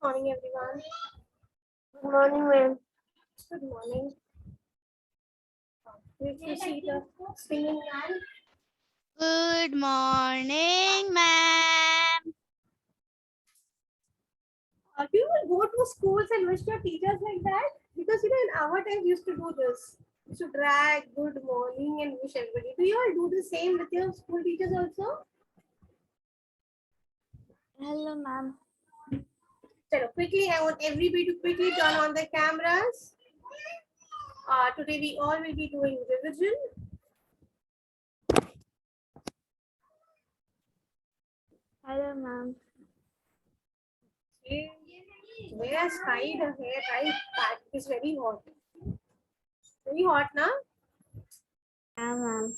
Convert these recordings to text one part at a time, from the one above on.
Morning, everyone. Good morning, ma'am. Good morning. Great to see the singing man. Good morning, ma'am. Do you go to schools and wish your teachers like that? Because in our time we used to do this. We used to drag good morning and wish everybody. Do you all do the same with your school teachers also? Hello, ma'am. So quickly, I want everybody to quickly turn on the cameras. Today we all will be doing revision. Hello, ma'am. Okay. Whereas hide her hair right back is very hot. Very hot, na? Yeah, ma'am.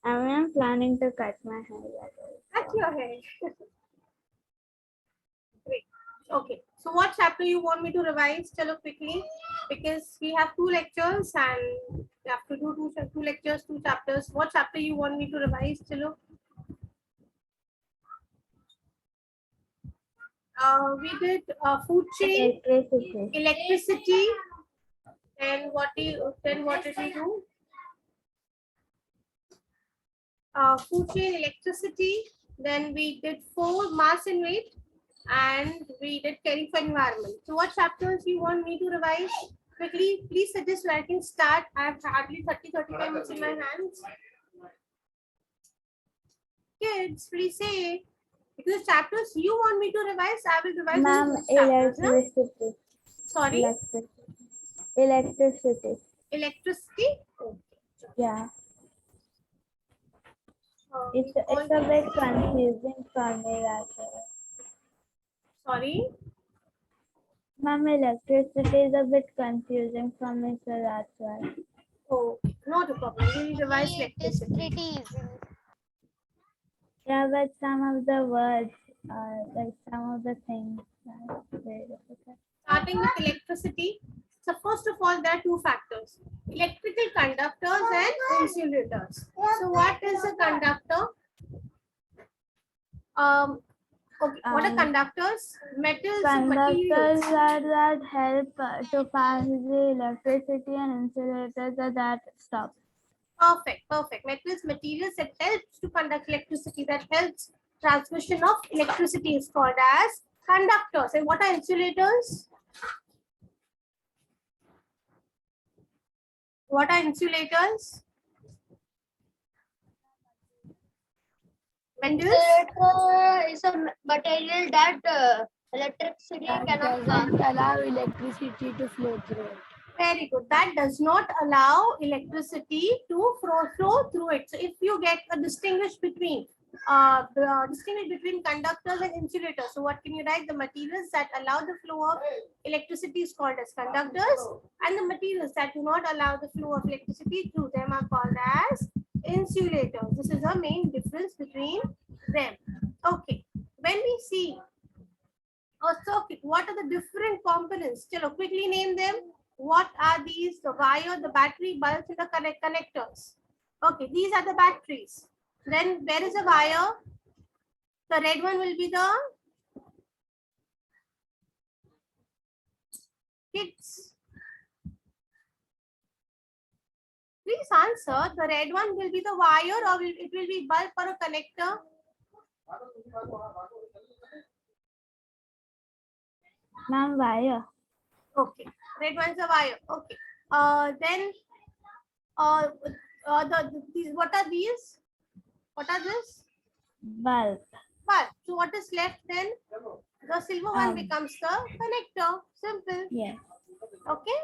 I am planning to cut my hair. Cut your hair. Great. Okay. So what chapter you want me to revise? Chalo quickly, because we have 2 lectures and we have to do two lectures, 2 chapters. What chapter you want me to revise? Chalo. We did food chain, electricity, and what did we do? Food chain, electricity. Then we did 4 mass and weight, and we did caring for environment. So what chapters you want me to revise? Quickly, please suggest where I can start. I have hardly 30-35 minutes in my hands. Kids, please say. Because chapters you want me to revise, I will revise. Ma'am, electricity. Sorry? Electricity. Electricity? Yeah. It's a bit confusing for me, that's why. Sorry? Ma'am, electricity is a bit confusing for me, so that's why. Oh, not a problem. We will revise electricity. Yeah, but some of the words, like some of the things are very difficult. Starting with electricity. So first of all, there are 2 factors. Electrical conductors and insulators. So what is a conductor? Okay, what are conductors? Metals and materials. Conductors are that help to pass the electricity, and insulators are that stop. Perfect, perfect. Metals, materials that helps to conduct electricity, that helps transmission of electricity is called as conductors. And what are insulators? What are insulators? Insulator is a material that electricity Doesn't allow electricity to flow through it. Very good. That does not allow electricity to flow through it. So if you get a distinguish between conductors and insulators, so what can you write? The materials that allow the flow of electricity is called as conductors, and the materials that do not allow the flow of electricity through them are called as insulators. This is the main difference between them. Okay. When we see a circuit, what are the different components? Chalo, quickly name them. What are these? The wire, the battery, bulbs, and the connectors. Okay, these are the batteries. Then there is a wire. The red one will be the kids. Please answer. The red one will be the wire, or it will be bulb or a connector? Ma'am, wire. Okay, red one's a wire. Okay. Then these, what are these? What are this? Bulb. Bulb. So what is left then? The silver one becomes the connector. Simple. Yes. Okay.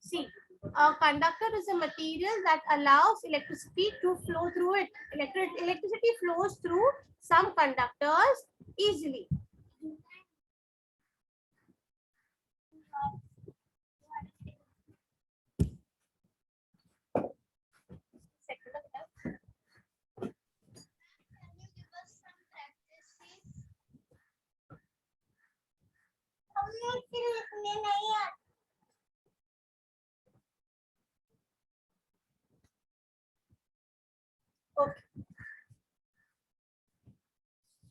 See, a conductor is a material that allows electricity to flow through it. Electricity flows through some conductors easily. Okay.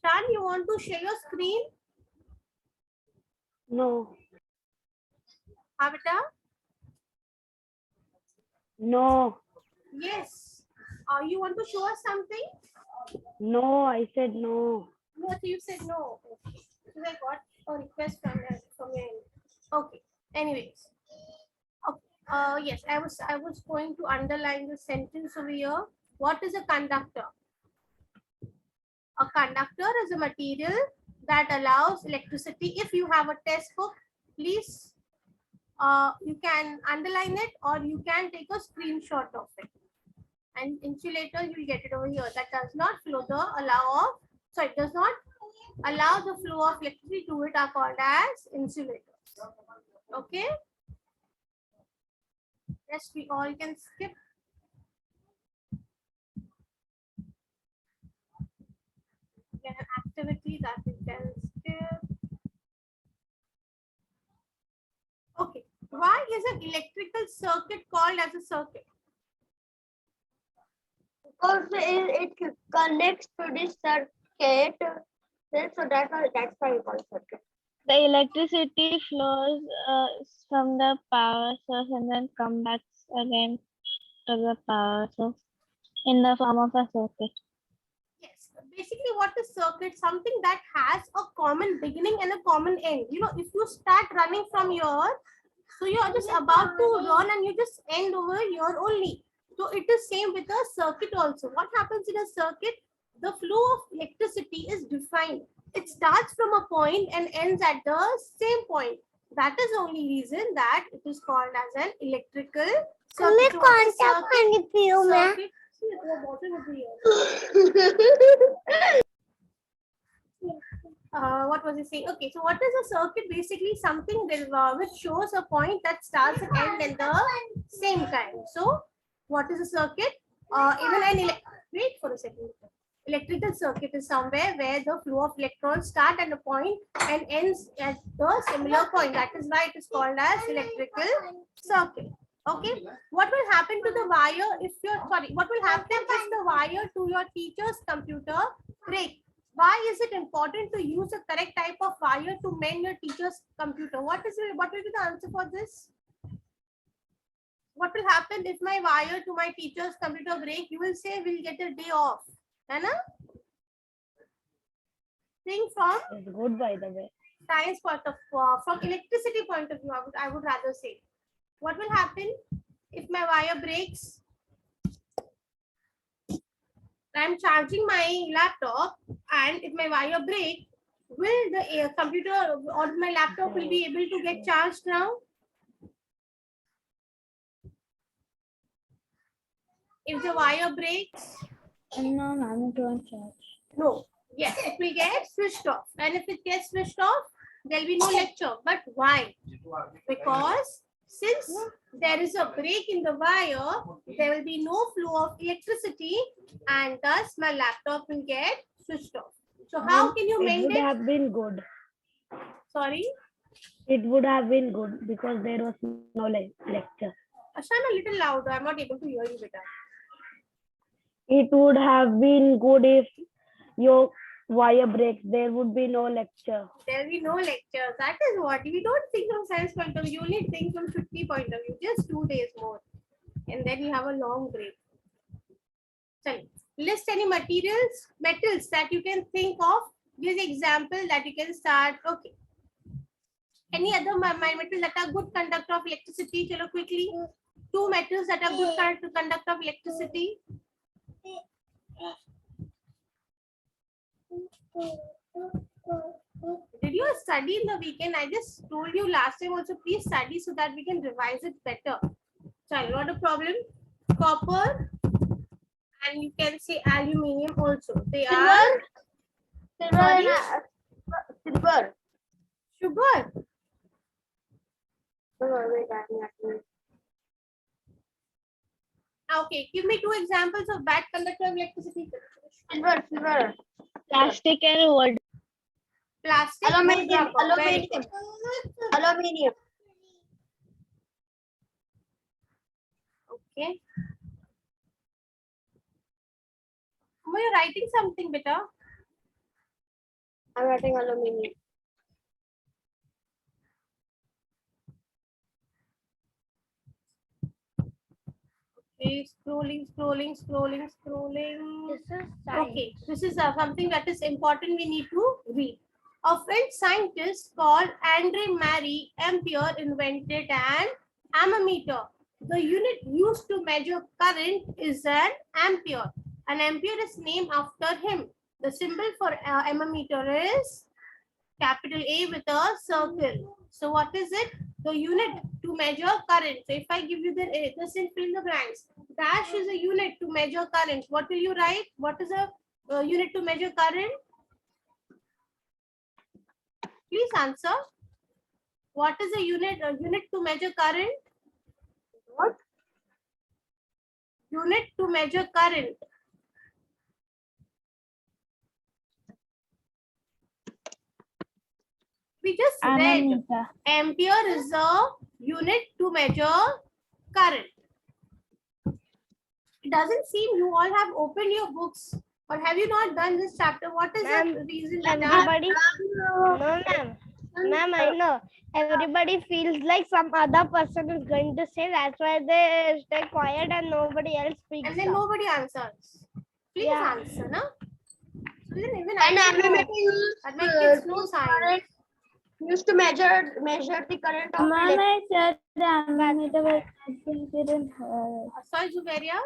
Ishan, you want to share your screen? No. Avita? No. Yes. You want to show us something? No, I said no. No, so you said no. Okay. So I got a request from your end. Okay. Anyways. Okay. Yes, I was going to underline the sentence over here. What is a conductor? A conductor is a material that allows electricity. If you have a test book, please you can underline it or you can take a screenshot of it. And insulator, you will get it over here. That does not flow the does not allow the flow of electricity to it are called as insulators. Okay. Yes, we all can skip. Get an activity that we can skip. Okay. Why is an electrical circuit called as a circuit? Because it connects to this circuit. So that's why we call it circuit. The electricity flows from the power source and then come back again to the power source in the form of a circuit. Yes. Basically, what is circuit? Something that has a common beginning and a common end. You know, if you start running from here, so you're just about to run and you just end over here only. So it is same with a circuit also. What happens in a circuit? The flow of electricity is defined. It starts from a point and ends at the same point. That is the only reason that it is called as an electrical circuit. What was he saying? Okay, so what is a circuit? Basically, something that, which shows a point that starts and ends at the same time. So, what is a circuit? Even an wait for a second. Electrical circuit is somewhere where the flow of electrons start at a point and ends at the similar point. That is why it is called as electrical circuit. Okay. What will happen to the wire if you're what will happen if the wire to your teacher's computer break? Why is it important to use the correct type of wire to mend your teacher's computer? What will be the answer for this? What will happen if my wire to my teacher's computer break? You will say we'll get a day off. Anna? Think from It's good, by the way. science point of from electricity point of view, I would rather say. What will happen if my wire breaks? I'm charging my laptop, and if my wire break, will the computer or my laptop will be able to get charged now? If the wire breaks, No, I'm going to charge. no. Yes, it will get switched off. And if it gets switched off, there'll be no lecture. But why? Because since there is a break in the wire, there will be no flow of electricity and thus my laptop will get switched off. So how can you mend It would it? have been good. Sorry? It would have been good because there was no lecture. Ashan, a little louder. I'm not able to hear you better. It would have been good if your wire breaks. There would be no lecture. There will be no lectures. That is what we don't think from science point of view. You only think from 50 point of view. Just 2 days more. And then you have a long break. So, list any metals that you can think of. Give the example that you can start. Okay. Any other metals that are good conductor of electricity? Chalo quickly. 2 metals that are good conductor of electricity. Did you study in the weekend? I just told you last time also, please study so that we can revise it better. So, not a problem. Copper and you can say aluminium also. They are Silver. sugar. Okay, give me 2 examples of bad conductor of electricity. Silver. Plastic and wood. Plastic. Aluminium. wood, very good. Aluminium. Okay. Are you writing something, beta? I'm writing aluminum. Okay, scrolling. This is Okay, this is something that is important we need to read. A French scientist called André Marie Ampere invented an ammeter. The unit used to measure current is an ampere. An ampere is named after him. The symbol for ammeter is capital A with a circle. So what is it? The unit to measure current. So if I give you the fill in the blanks. Dash is a unit to measure current. What will you write? What is a unit to measure current? Please answer. What is a unit to measure current? what? Unit to measure current. We just read Ammeter. ampere is a unit to measure current. It doesn't seem you all have opened your books, or have you not done this chapter? What is the reason that Everybody, no, ma'am. Ma'am, I know. Everybody feels like some other person is going to say. That's why they stay quiet and nobody else speaks. and then up. nobody answers? Please Yeah. answer, no? So then even And I don't know. ammeter used That makes kids no science. used to measure the current of Mama, I said the ammeter was didn't hear. Sorry, Zuberia.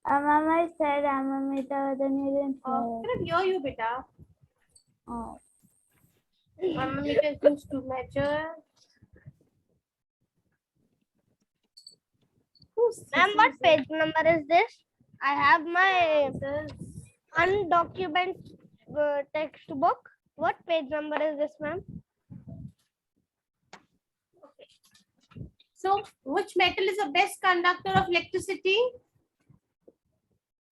Mama, I said ammeter, then you didn't I hear. cannot hear you, beta. Oh. Ammeter is used to measure. Who's Ma'am, what page number is this? I have my this? undocumented textbook. What page number is this, ma'am? So, which metal is the best conductor of electricity?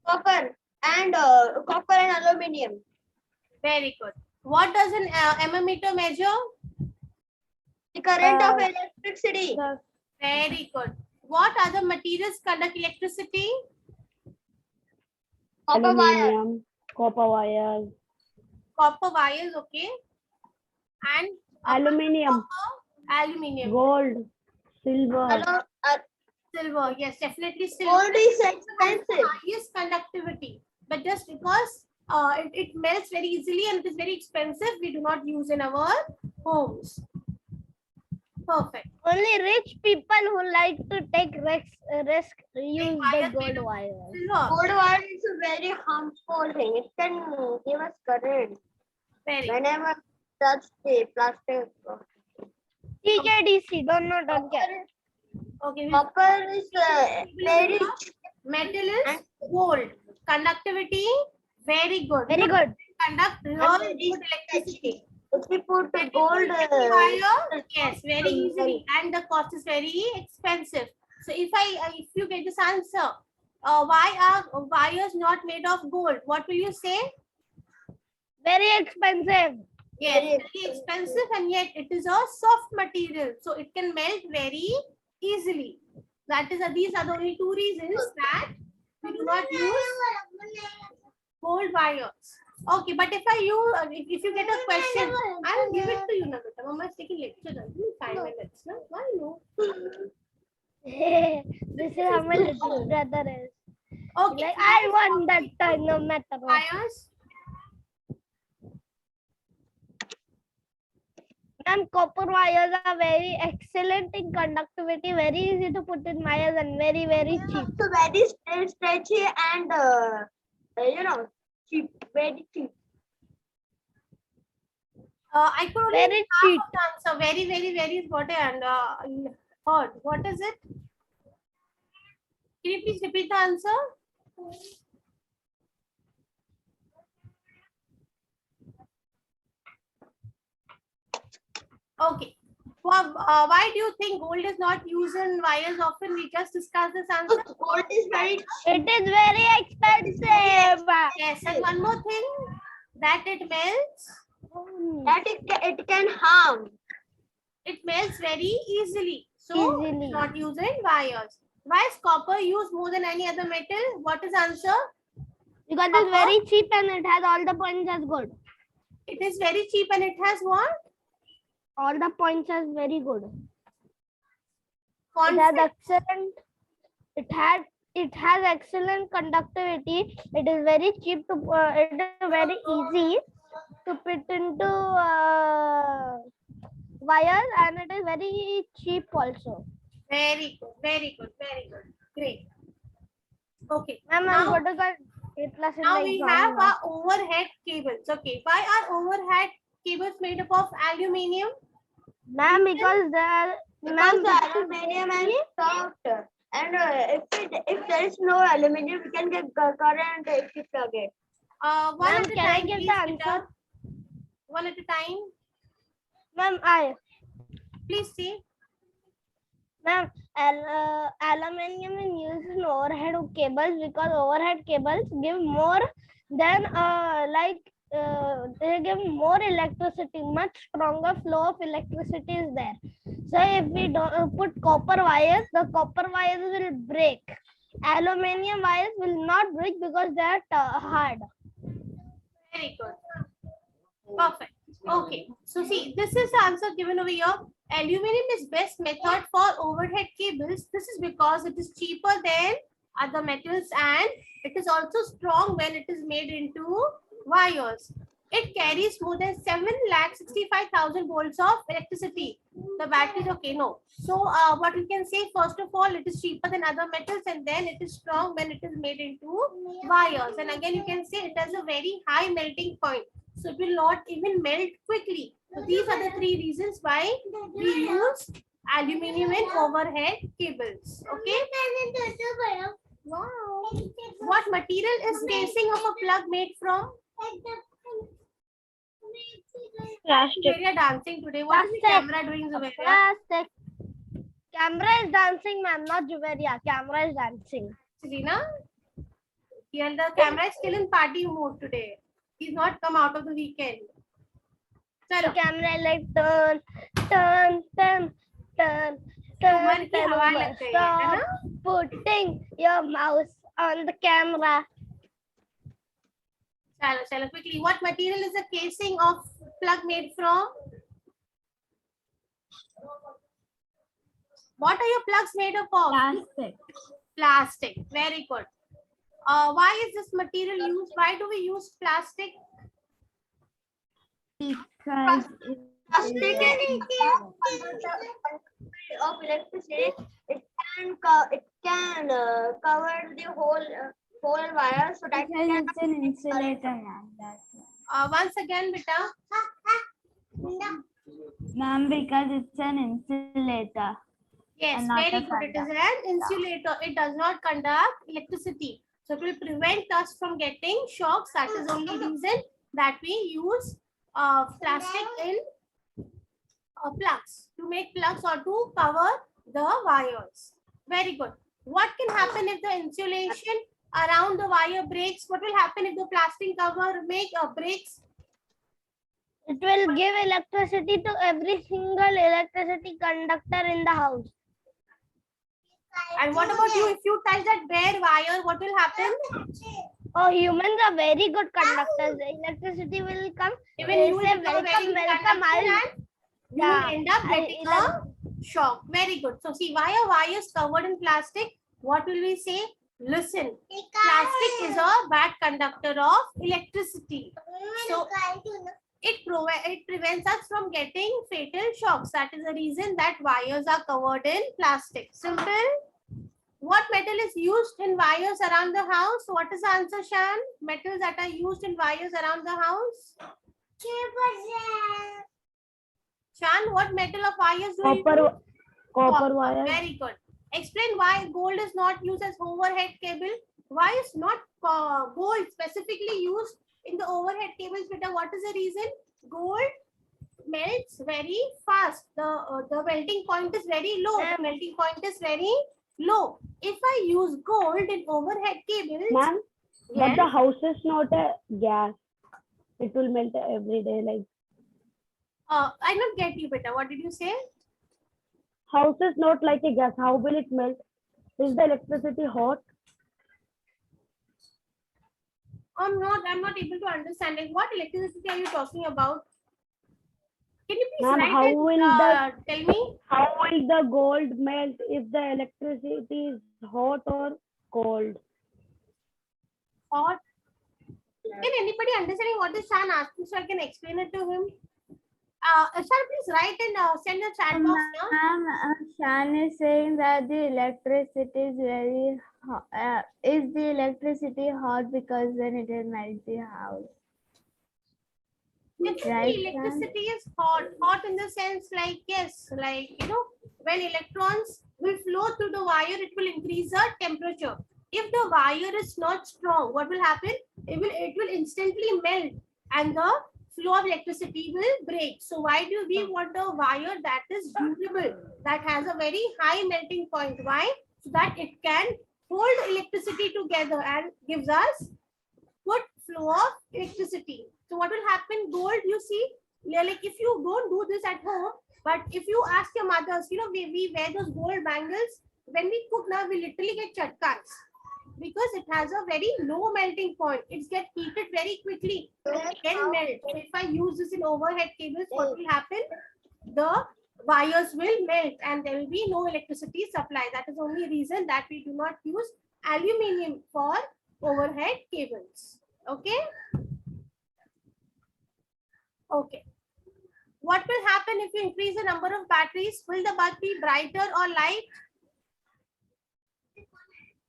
copper and aluminum. Very good. What does an ammeter measure? The current of electricity. Very good. What other materials conduct electricity? Copper wire. Aluminium, copper wires, Copper wires, okay. And aluminium, aluminium. gold, silver. Silver, yes, definitely silver. Gold is Has expensive. the highest conductivity, but just because it melts very easily and it is very expensive, we do not use in our homes. Perfect. Only rich people who like to take risk use the wires made gold of wire. Silver. Gold wire is a very harmful thing. It can give us current Very. whenever touch the plastic. TKDC, don't care. Okay. Copper is very Metal is gold. Conductivity, very good. Very good. Conduct real good electricity. if we put the gold Wire, yes, very easily, and the cost is very expensive. So if you get this answer, why are wires not made of gold? What will you say? Very expensive. Yes, very expensive, and yet it is a soft material, so it can melt very easily. That is, these are the only two reasons that we do not use gold wires. Okay, but if if you get a question, I will give it to you, Navita. Mama is taking lecture. Give me 5 minutes. No? Why no? This is how my little brother is. Okay. Like, I want that toy no matter what. Wires. And copper wires are very excellent in conductivity, very easy to put in wires and very, very cheap. so very stretchy and cheap, very cheap. I could only Very half cheap. of the answer. Very, very, very is what I heard. What is it? Can you please repeat the answer? Okay. Well, why do you think gold is not used in wires often? We just discussed this answer. Gold is very It is very expensive. Yes, and one more thing, that it melts. that it can harm. It melts very easily. So Easily. it's not used in wires. Why is copper used more than any other metal? What is answer? Because it's very cheap and it has all the points as gold. It is very cheap and it has what? All the points are very good. It has Constant. excellent. It has excellent conductivity. It is very cheap to. It is very easy to fit into wires, and it is very cheap also. Very good, very good, very good. Great. Okay. Ma'am, I'm going to get A plus in Now the we exam have now. our overhead cables. Okay. Why are overhead cables made up of aluminium? Ma'am, because there, Because ma'am, the aluminium is soft, and if there is no aluminium, we can get current if you plug it. One ma'am, at a can I time, give please, the Rita. answer? One at a time. Ma'am, Please see. Ma'am, aluminium is used in overhead cables because overhead cables give more than they give more electricity, much stronger flow of electricity is there. So if we don't put copper wires, the copper wires will break. Aluminium wires will not break because they are hard. Very good. Perfect. Okay. So see, this is the answer given over here. Aluminium is best method for overhead cables. This is because it is cheaper than other metals and it is also strong when it is made into wires. It carries more than 7,65,000 volts of electricity. The battery is okay, no. So what we can say, first of all, it is cheaper than other metals and then it is strong when it is made into wires. And again, you can say it has a very high melting point. So it will not even melt quickly. So these are the three reasons why we use aluminium in overhead cables. Okay. Wow. What material is casing of a plug made from? Plastic. Zubaria dancing today. What is the Plastic. camera doing, Zubaria? Plastic. Camera is dancing, ma'am, not Juveria. Camera is dancing. Selena? Here the camera is still in party mode today. He's not come out of the weekend. The Chalo. camera like turn, turn, turn, turn, Humor turn, की हवा लग turn. गई है ना? Stop putting your mouse on the camera. Chalo, quickly. What material is the casing of plug made from? What are your plugs made up of? Plastic. Plastic. Very good. Why is this material used? Why do we use plastic? Because Plastic of electricity, it can cover the whole wire, so that it's an insulator, Once again, beta. ma'am, because it's an insulator. Yes, And not very a good. It is an insulator. It does not conduct electricity. So it will prevent us from getting shocks. That is the only reason that we use plastic in plugs, to make plugs or to cover the wires. Very good. What can happen if the insulation around the wire breaks? What will happen if the plastic cover breaks? It will give electricity to every single electricity conductor in the house. And what about you? If you touch that bare wire, what will happen? Oh, humans are very good conductors. The electricity will come. Even They you will say become very welcome, good welcome. conductor I'll- and you will end up I- getting a shock. Very good. So see, why are wires covered in plastic? What will we say? Listen, plastic is a bad conductor of electricity. So it prevents us from getting fatal shocks. That is the reason that wires are covered in plastic. Simple. What metal is used in wires around the house? What is the answer, Shan? Metals that are used in wires around the house? Shan, what metal of wires do you use? Copper wire. Very good. Explain why gold is not used as overhead cable. Why is not gold specifically used in the overhead cables? Beta, what is the reason? Gold melts very fast. The melting point is very low. The melting point is very low. If I use gold in overhead cables, Ma'am, but yes, the house is not a gas. It will melt every day. Like I not get you, beta. What did you say? house is not like a gas. How will it melt? Is the electricity hot? I'm not able to understand. Like, what electricity are you talking about? Can you please Ma'am, write how it? will Tell me. how will the gold melt if the electricity is hot or cold? Hot. Can anybody understand what is Shan asking so I can explain it to him? Shan, please write and send a chat box here. Ma'am, Shan is saying that the electricity is very hot. Is the electricity hot because then it will melt the house? Definitely, Right, Shan? electricity is hot. Hot in the sense like, yes, like, when electrons will flow through the wire, it will increase the temperature. If the wire is not strong, what will happen? It will instantly melt and the flow of electricity will break. So why do we want a wire that is durable, that has a very high melting point? Why? So that it can hold electricity together and gives us good flow of electricity. So what will happen? Gold, you see, like if you don't do this at home, but if you ask your mothers, we wear those gold bangles. When we cook now, we literally get chatkas because it has a very low melting point. It gets heated very quickly. It can melt. So if I use this in overhead cables, what will happen? The wires will melt and there will be no electricity supply. That is the only reason that we do not use aluminium for overhead cables. Okay. Okay. What will happen if you increase the number of batteries? Will the bulb be brighter or light?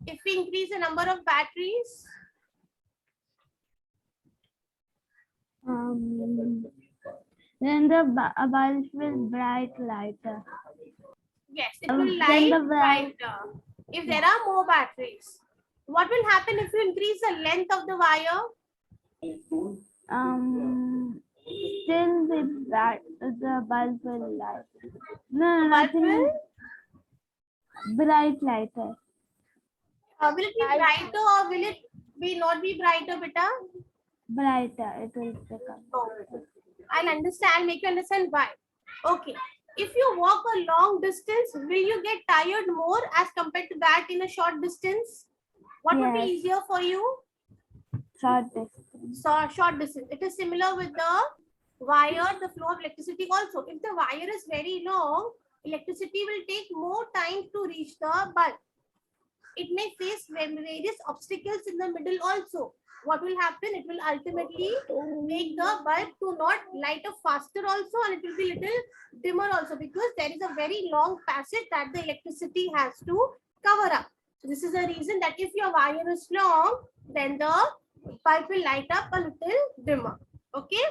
If we increase the number of batteries, Then the bulb will bright lighter. yes, it will light Then the brighter. If there are more batteries, what will happen if you increase the length of the wire? Still the bulb will light. No, The bulb nothing. will, Bright lighter. will it be brighter or will it be not be brighter, beta? Brighter. It will become. No. I'll understand, make you understand why. Okay. If you walk a long distance, will you get tired more as compared to that in a short distance? What would be Yes. easier for you? Short distance. So short distance. It is similar with the wire, the flow of electricity also. If the wire is very long, electricity will take more time to reach the bulb. It may face various obstacles in the middle also. What will happen? It will ultimately make the bulb to not light up faster also, and it will be little dimmer also because there is a very long passage that the electricity has to cover up. So this is the reason that if your wire is long, then the bulb will light up a little dimmer. Okay.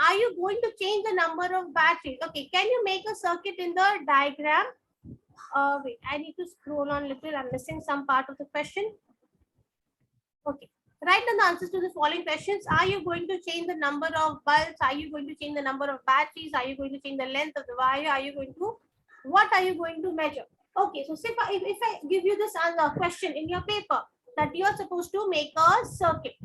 Are you going to change the number of batteries? Okay. Can you make a circuit in the diagram? Wait, I need to scroll on a little. I'm missing some part of the question. Okay. Write down the answers to the following questions. Are you going to change the number of bulbs? Are you going to change the number of batteries? Are you going to change the length of the wire? Are you going to, what are you going to measure? Okay, so if I give you this question in your paper that you are supposed to make a circuit,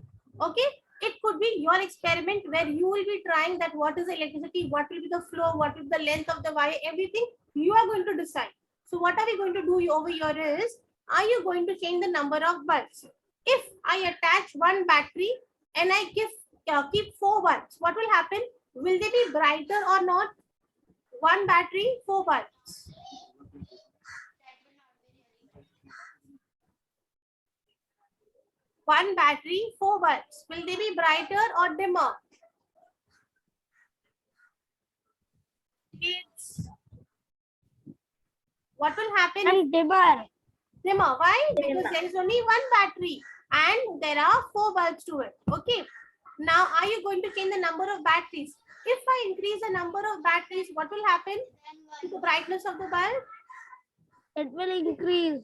okay? It could be your experiment where you will be trying that what is the electricity, what will be the flow, what will be the length of the wire, everything you are going to decide. So what are we going to do over here is, are you going to change the number of bulbs? If I attach one battery and I keep 4 bulbs, what will happen? Will they be brighter or not? One battery, 4 bulbs. One battery, 4 bulbs. Will they be brighter or dimmer? Kids. What will happen? And dimmer. Dimmer. Why? Because there is only one battery and there are 4 bulbs to it. Okay. Now, are you going to change the number of batteries? If I increase the number of batteries, what will happen to the brightness of the bulb? It will increase.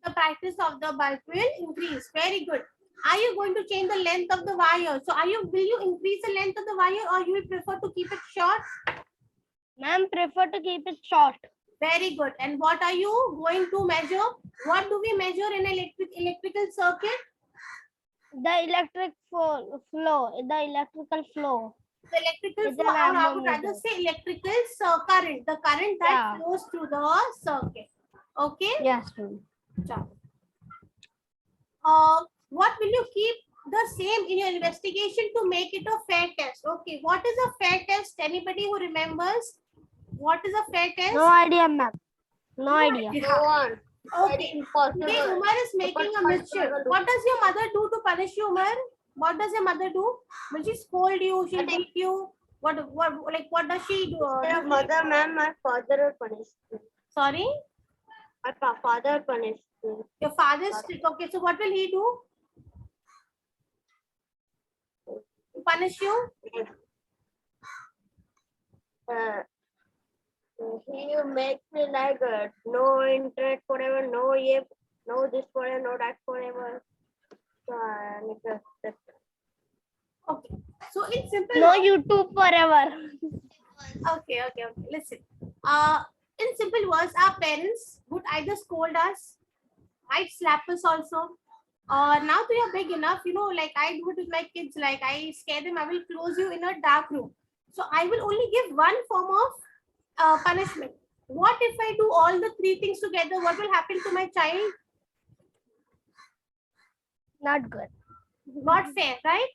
The brightness of the bulb will increase. Very good. Are you going to change the length of the wire? So, will you increase the length of the wire or you will prefer to keep it short? Ma'am, prefer to keep it short. Very good. And what are you going to measure? What do we measure in electrical circuit? The electric flow. The electrical flow. The electrical It's flow, an I would rather ammeter. say electrical current, the current that flows through the circuit. Okay? Yes, ma'am. What will you keep the the same in your investigation to make it a fair test. Okay, what is a fair test? Anybody who remembers? What is a fair test? No idea, ma'am. No idea. No one. Very Okay. impossible. Today Umar is making a mischief. What does your mother do to punish you, Umar? What does your mother do? Will she scold you? She'll beat you? What does she do? My mother, ma'am, my father will punish me. Sorry? My father punished me. Your father is strict. Okay, so what will he do? To punish you? He makes me like no internet forever, no this forever, no that forever. So, Okay. So in simple No words, YouTube forever. okay. Listen. In simple words, our parents would either scold us, might slap us also. Now that you're big enough, like I do it with my kids, like I scare them, I will close you in a dark room. So I will only give one form of punishment. What if I do all the three things together? What will happen to my child? Not good. Not fair, right?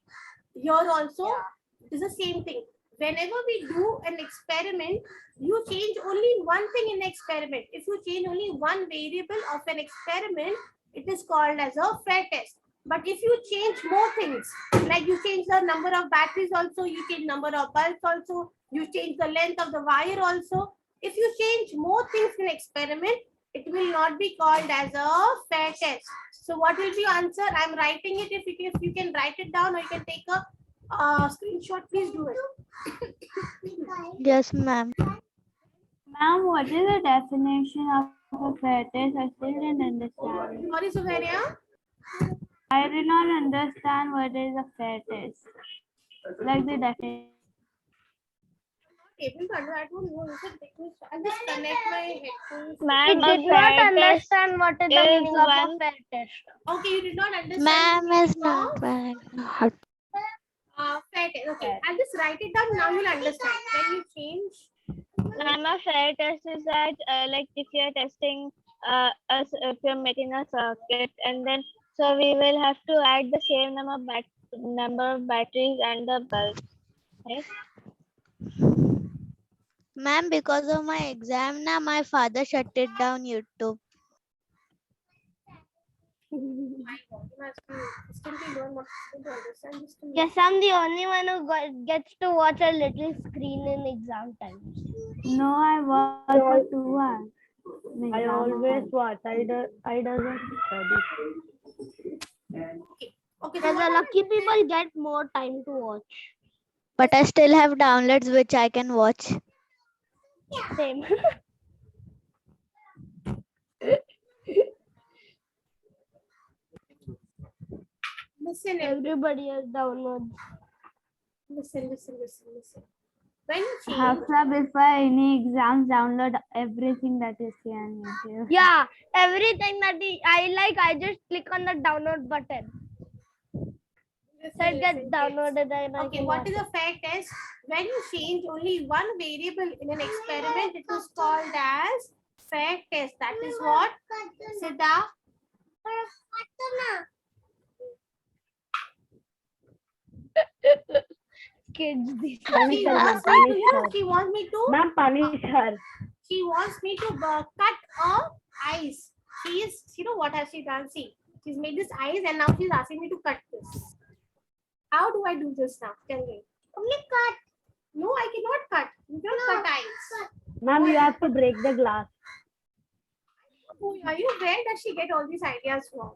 Here also, it is the same thing. Whenever we do an experiment, you change only one thing in the experiment. If you change only one variable of an experiment, it is called as a fair test. But if you change more things, like you change the number of batteries also, you change number of bulbs also, you change the length of the wire also. If you change more things in experiment, it will not be called as a fair test. So what will be your answer? I'm writing it. If you can write it down, or you can take a screenshot, please do it. Yes, ma'am. Ma'am, what is the definition of a fair test? I still didn't understand. Sorry, Suvarya. I did not understand what is a fair test. Like the definition. I don't know. I'll just connect my headphones. Ma'am, I did not understand what is the is meaning of a one- fair test. Okay, you did not understand. Ma'am the is meaning not of, bad. fair test. Okay, I'll just write it down. Now you'll understand. When you change. Ma'am, a fair test is that like if you're testing if you're making a circuit, and then so we will have to add the same number of batteries and the bulbs, right? Ma'am, because of my exam now, my father shut it down YouTube. My God, you must be instantly learn what to understand this to me. Yes, I'm the only one who gets to watch a little screen in exam times. No, I watch for 2 hours. I always watch. I doesn't study. Okay, so There's what a lucky people get more time to watch. But I still have downloads which I can watch. Same. listen, Everybody has downloads. listen. When you change, Hafsa, before any exams, download everything that is here on YouTube. Yeah, everything that I just click on the download button. So it gets downloaded and I Okay, can what watch is a fair test? When you change only one variable in an experiment, it is called as fair test. That is what? Siddha? kids these She wants me to, she wants me to, Ma'am, punish her. she wants me to cut a ice. She is, what has she done? See, she's made this ice and now she's asking me to cut this. How do I do this now? Tell me. Only cut. No, I cannot cut. You cannot cut ice. Ma'am, you have to break the glass. Oh, are you where does she get all these ideas from?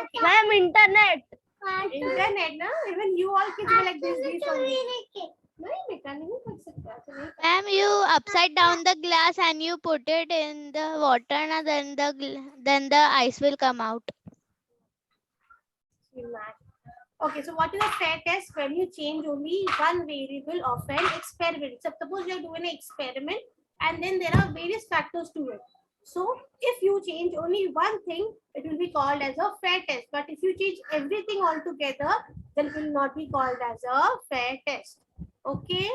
Okay. Ma'am, internet. Internet, na? Even you all kids were like this only. नहीं बेटा नहीं कर सकता. Ma'am, you upside down the glass and you put it in the water, and then the ice will come out. Okay, so what is a fair test? When you change only one variable of an experiment. So suppose you're doing an experiment and then there are various factors to it. So if you change only one thing, it will be called as a fair test. But if you change everything altogether, then it will not be called as a fair test. Okay.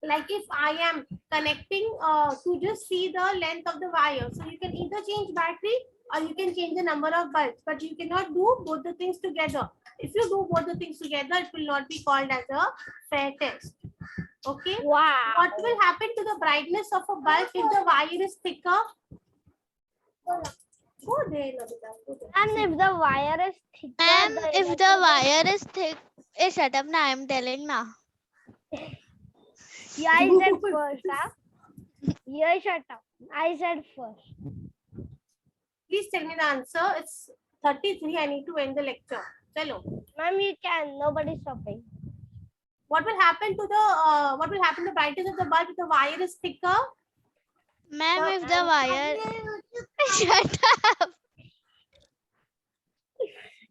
Like if I am connecting to just see the length of the wire. So you can either change battery or you can change the number of bulbs, but you cannot do both the things together. If you do both the things together, it will not be called as a fair test. Okay. Wow. What will happen to the brightness of a bulb if the wire is thicker? Go there, Nobita, go there. And if the wire is thicker, Ma'am, if the wire is thick, shut up now. I'm telling now. Yeah, I said first, huh? Yeah, shut up. I said first. Please tell me the answer. It's 33. I need to end the lecture. Chalo. Ma'am, you can. Nobody's stopping. What will happen to the brightness of the bulb if the wire is thicker? Ma'am, No, if the wire... Shut up.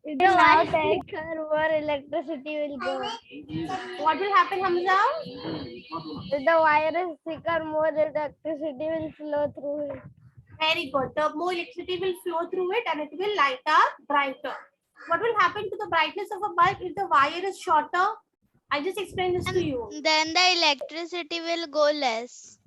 If the wire is thicker, more electricity will go. What will happen, Hamza? If the wire is thicker, more electricity will flow through it. Very good. The more electricity will flow through it and it will light up brighter. What will happen to the brightness of a bulb if the wire is shorter? I just explained this to you. Then the electricity will go less.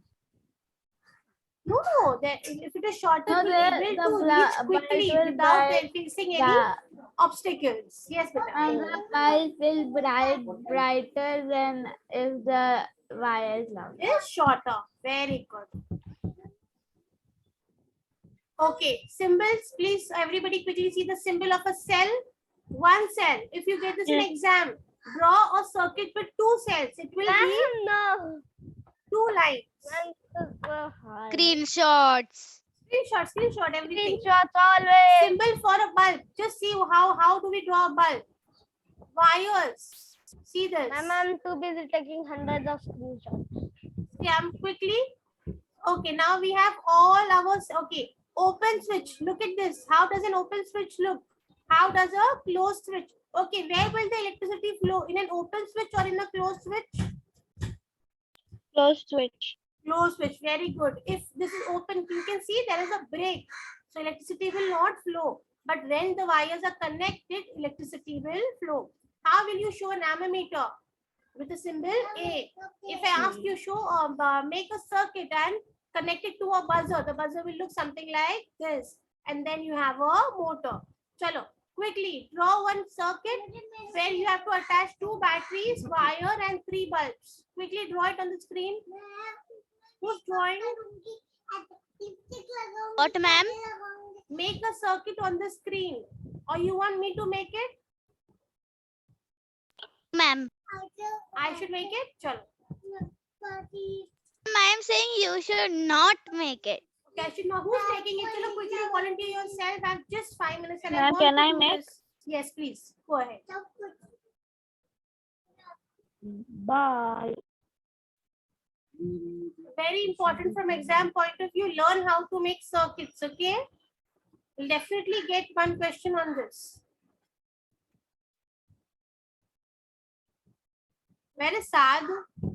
No, if it is shorter, No, it will be able to reach quickly without facing any obstacles. Yes, And Beta. the bulb will brighter than if the wire is long. Is shorter. Very good. Okay, symbols. Please, everybody quickly see the symbol of a cell. One cell. If you get this in exam, draw a circuit with two cells. It will be No. two lines. Screenshots. Screenshot everything. Screenshots always. Symbol for a bulb. Just see how do we draw a bulb? Wires. See this. Ma'am, I'm too busy taking hundreds of screenshots. Scan quickly. Okay, now we have all our, okay, open switch. Look at this. How does an open switch look? How does a closed switch? Okay, where will the electricity flow? In an open switch or in a closed switch? Closed switch. Closed switch. Very good. If this is open, you can see there is a break. So electricity will not flow. But when the wires are connected, electricity will flow. How will you show an ammeter? With the symbol A. If I ask you make a circuit and connect it to a buzzer, the buzzer will look something like this. And then you have a motor. Chalo, quickly draw one circuit where you have to attach two batteries, wire and three bulbs. Quickly draw it on the screen. Who's drawing? What, ma'am? Make a circuit on the screen. Or you want me to make it? Ma'am. I should make it? Chalo. I am saying you should not make it. Okay, I should know who's making it. Chalo, quickly volunteer yourself. I have just 5 minutes. And Ma'am, want can to I do make? this. Yes, please. Go ahead. Bye. Very important from exam point of view. Learn how to make circuits, okay? We'll definitely get one question on this. Where is Saad?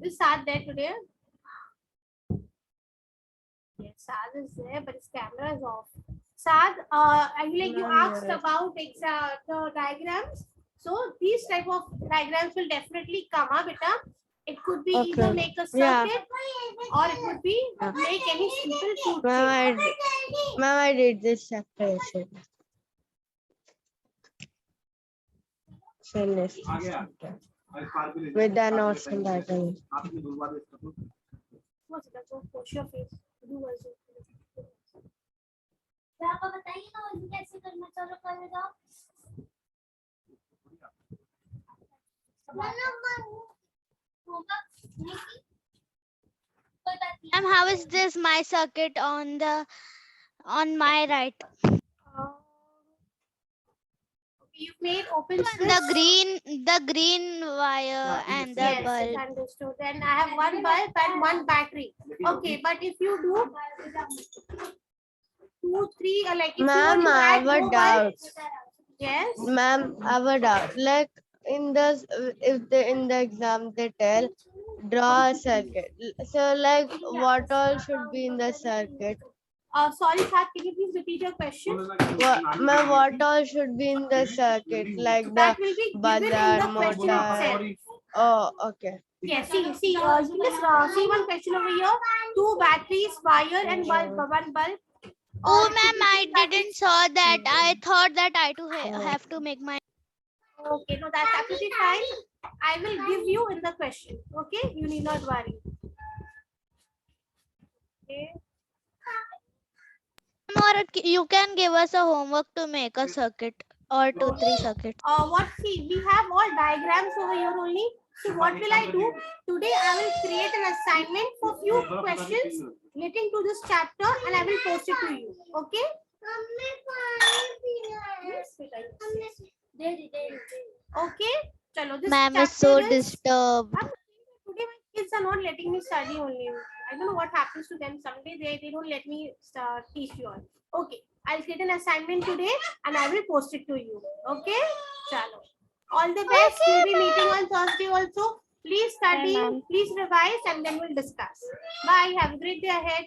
Is Saad there today? Yes, Saad is there, but his camera is off. Saad, you asked about the diagrams. So these type of diagrams will definitely come up, beta. It could be either make a circuit or it would be make any simple food. Ma'am, I did this chapter. Finished. With the notes and writing. What's that? Go wash your face. Do as you. Ma'am, how is this my circuit on my right? You've made open switch. The green wire and the Yes, bulb. understood. Then I have one bulb and one battery. Okay, but if you do 2, 3, like if Ma'am, you want to I add have a more doubt. bulbs, yes. Ma'am, I have a doubt. Like in the exam they tell draw a circuit. So like what all should be in the circuit? Sorry, Saad, can you please repeat your question? Ma'am, what all should be in the circuit? Like That the will be given in buzzer, the question motor. itself. Oh, okay. Yes, see, you see one question over here. 2 batteries, wire and bulb, one bulb. Oh, ma'am, I didn't saw that. I thought that I too have to make my. Okay, no, that's absolutely fine. I will give you in the question. Okay, you need not worry. Okay. Or you can give us a homework to make a circuit or 2-3 circuits. What see? We have all diagrams over here only. So what will I do? Today I will create an assignment for few questions relating to this chapter, and I will post it to you. Okay? Okay. Chalo, this Ma'am is so chapter is. disturbed. Today my kids are not letting me study only. I don't know what happens to them. Someday they don't let me teach you all. Okay, I'll create an assignment today and I will post it to you. Okay, chalo. All the best. We'll be meeting on Thursday also. Please study, ma'am. please revise, and then we'll discuss. Bye. Have a great day ahead.